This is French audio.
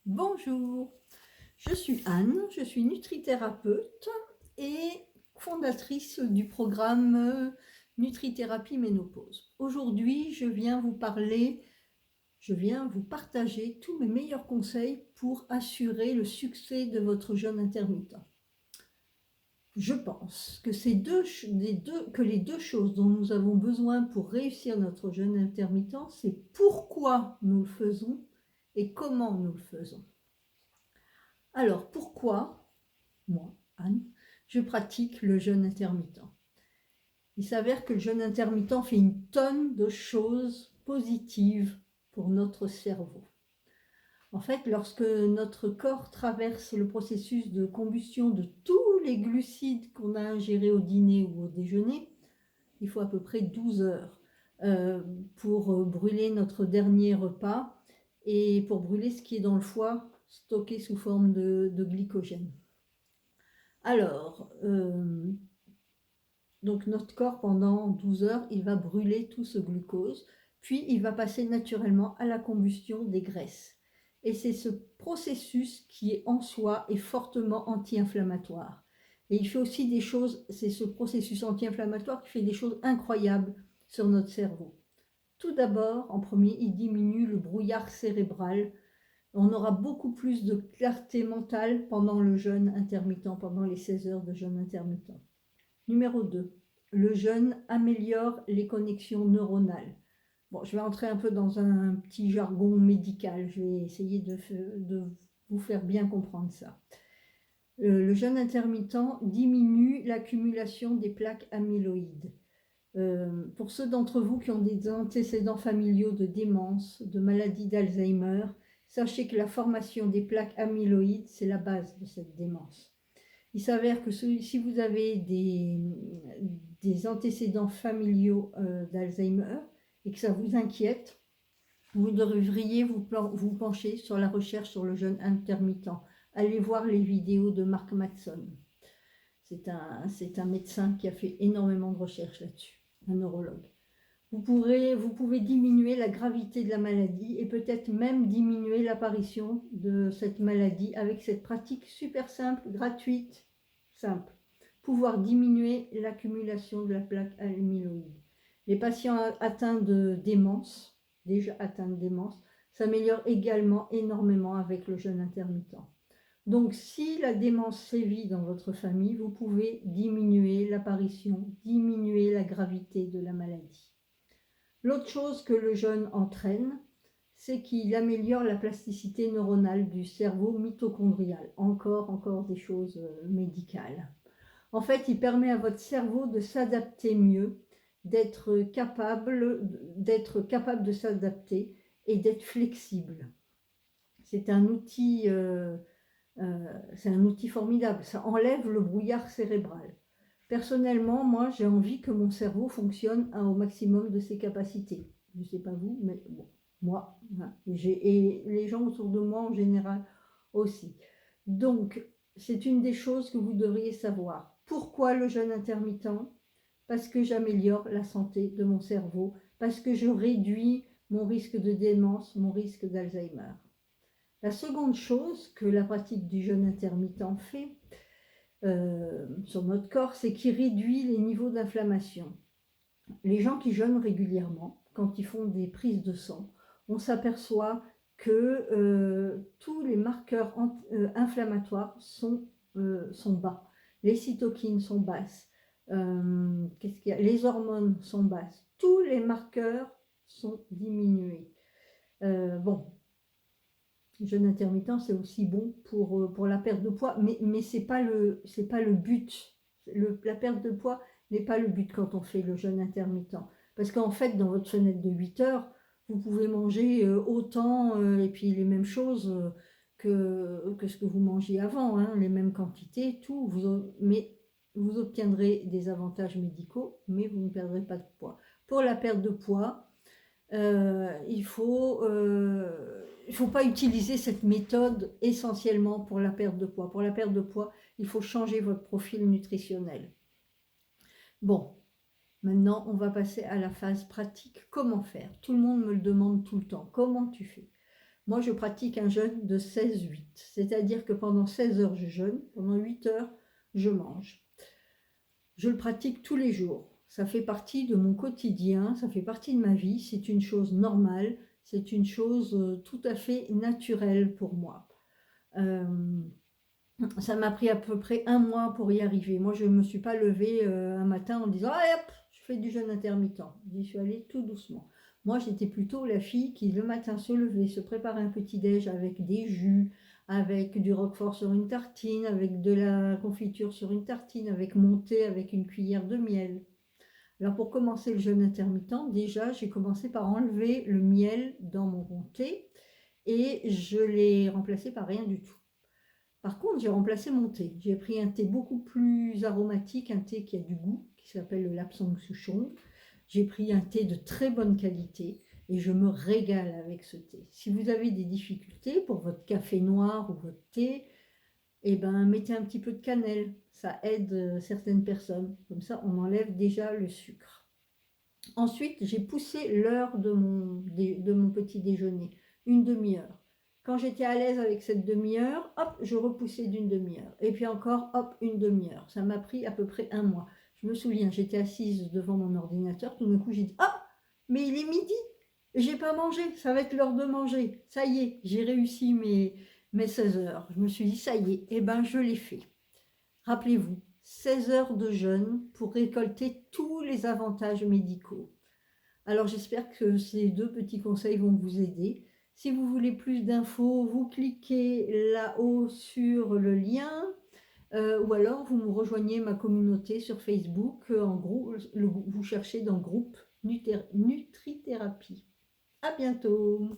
Bonjour, je suis Anne, je suis nutrithérapeute et fondatrice du programme Nutrithérapie Ménopause. Aujourd'hui, je viens vous partager tous mes meilleurs conseils pour assurer le succès de votre jeûne intermittent. Je pense que les deux choses dont nous avons besoin pour réussir notre jeûne intermittent, c'est pourquoi nous le faisons et comment nous le faisons. Alors, pourquoi, moi, Anne, je pratique le jeûne intermittent? Il s'avère que le jeûne intermittent fait une tonne de choses positives pour notre cerveau. En fait, lorsque notre corps traverse le processus de combustion de tous les glucides qu'on a ingérés au dîner ou au déjeuner, il faut à peu près 12 heures pour brûler notre dernier repas et pour brûler ce qui est dans le foie stocké sous forme de glycogène. Alors, donc notre corps, pendant 12 heures, il va brûler tout ce glucose, puis il va passer naturellement à la combustion des graisses. Et c'est ce processus qui est en soi est fortement anti-inflammatoire. Et il fait aussi des choses, c'est ce processus anti-inflammatoire qui fait des choses incroyables sur notre cerveau. Tout d'abord, en premier, il diminue le brouillard cérébral. On aura beaucoup plus de clarté mentale pendant le jeûne intermittent, pendant les 16 heures de jeûne intermittent. Numéro 2, le jeûne améliore les connexions neuronales. Bon, je vais entrer un peu dans un petit jargon médical, je vais essayer de vous faire bien comprendre ça. Le jeûne intermittent diminue l'accumulation des plaques amyloïdes. Pour ceux d'entre vous qui ont des antécédents familiaux de démence, de maladie d'Alzheimer, sachez que la formation des plaques amyloïdes, c'est la base de cette démence. Il s'avère que si vous avez des antécédents familiaux d'Alzheimer et que ça vous inquiète, vous devriez vous pencher sur la recherche sur le jeûne intermittent. Allez voir les vidéos de Mark Mattson. C'est un médecin qui a fait énormément de recherches là-dessus, un neurologue. Vous pouvez diminuer la gravité de la maladie et peut-être même diminuer l'apparition de cette maladie avec cette pratique super simple, gratuite, simple. Pouvoir diminuer l'accumulation de la plaque amyloïde. Les patients atteints de démence, déjà atteints de démence, s'améliorent également énormément avec le jeûne intermittent. Donc, si la démence sévit dans votre famille, vous pouvez diminuer l'apparition, diminuer la gravité de la maladie. L'autre chose que le jeûne entraîne, c'est qu'il améliore la plasticité neuronale du cerveau mitochondrial. Encore des choses médicales. En fait, il permet à votre cerveau de s'adapter mieux, d'être capable de s'adapter et d'être flexible. C'est un outil formidable. Ça enlève le brouillard cérébral. Personnellement, moi, j'ai envie que mon cerveau fonctionne au maximum de ses capacités. Je ne sais pas vous, mais bon, moi, hein, et les gens autour de moi en général aussi. Donc, c'est une des choses que vous devriez savoir. Pourquoi le jeûne intermittent? Parce que j'améliore la santé de mon cerveau, parce que je réduis mon risque de démence, mon risque d'Alzheimer. La seconde chose que la pratique du jeûne intermittent fait sur notre corps, c'est qu'il réduit les niveaux d'inflammation. Les gens qui jeûnent régulièrement, quand ils font des prises de sang, on s'aperçoit que tous les marqueurs inflammatoires sont bas. Les cytokines sont basses. Qu'est-ce qu'il y a? Les hormones sont basses. Tous les marqueurs sont diminués. Bon, le jeûne intermittent, c'est aussi bon pour la perte de poids, mais c'est pas le but. La perte de poids n'est pas le but quand on fait le jeûne intermittent. Parce qu'en fait, dans votre fenêtre de 8 heures, vous pouvez manger autant et puis les mêmes choses que ce que vous mangiez avant, hein, les mêmes quantités, tout. Mais vous obtiendrez des avantages médicaux, mais vous ne perdrez pas de poids. Pour la perte de poids, il faut pas utiliser cette méthode essentiellement pour la perte de poids. Pour la perte de poids, il faut changer votre profil nutritionnel. Bon, maintenant on va passer à la phase pratique. Comment faire? Tout le monde me le demande tout le temps. Comment tu fais? Moi, je pratique un jeûne de 16-8, c'est-à-dire que pendant 16 heures, je jeûne, pendant 8 heures, je mange. Je le pratique tous les jours. Ça fait partie de mon quotidien, ça fait partie de ma vie, c'est une chose normale, c'est une chose tout à fait naturelle pour moi. Euh, Ça m'a pris à peu près un mois pour y arriver. Moi, je ne me suis pas levée un matin en disant «Ah, hop, je fais du jeûne intermittent». J'y suis allée tout doucement. Moi, j'étais plutôt la fille qui, le matin, se levait, se préparait un petit-déj avec des jus, avec du roquefort sur une tartine, avec de la confiture sur une tartine, avec mon thé, avec une cuillère de miel. Alors, pour commencer le jeûne intermittent, déjà, j'ai commencé par enlever le miel dans mon thé et je l'ai remplacé par rien du tout. Par contre, j'ai remplacé mon thé. J'ai pris un thé beaucoup plus aromatique, un thé qui a du goût, qui s'appelle le Lapsang Souchong. J'ai pris un thé de très bonne qualité et je me régale avec ce thé. Si vous avez des difficultés pour votre café noir ou votre thé, eh ben, mettez un petit peu de cannelle. Ça aide certaines personnes. Comme ça, on enlève déjà le sucre. Ensuite, j'ai poussé l'heure de mon petit déjeuner, une demi-heure. Quand j'étais à l'aise avec cette demi-heure, hop, je repoussais d'une demi-heure. Et puis encore, hop, une demi-heure. Ça m'a pris à peu près un mois. Je me souviens, j'étais assise devant mon ordinateur, tout d'un coup j'ai dit «Ah, mais il est midi, j'ai pas mangé, ça va être l'heure de manger. Ça y est, j'ai réussi mes 16 heures.» Je me suis dit «Ça y est, eh ben je l'ai fait.» Rappelez-vous, 16 heures de jeûne pour récolter tous les avantages médicaux. Alors j'espère que ces deux petits conseils vont vous aider. Si vous voulez plus d'infos, vous cliquez là-haut sur le lien ou alors vous me rejoignez ma communauté sur Facebook en groupe, vous cherchez dans groupe Nutrithérapie. À bientôt.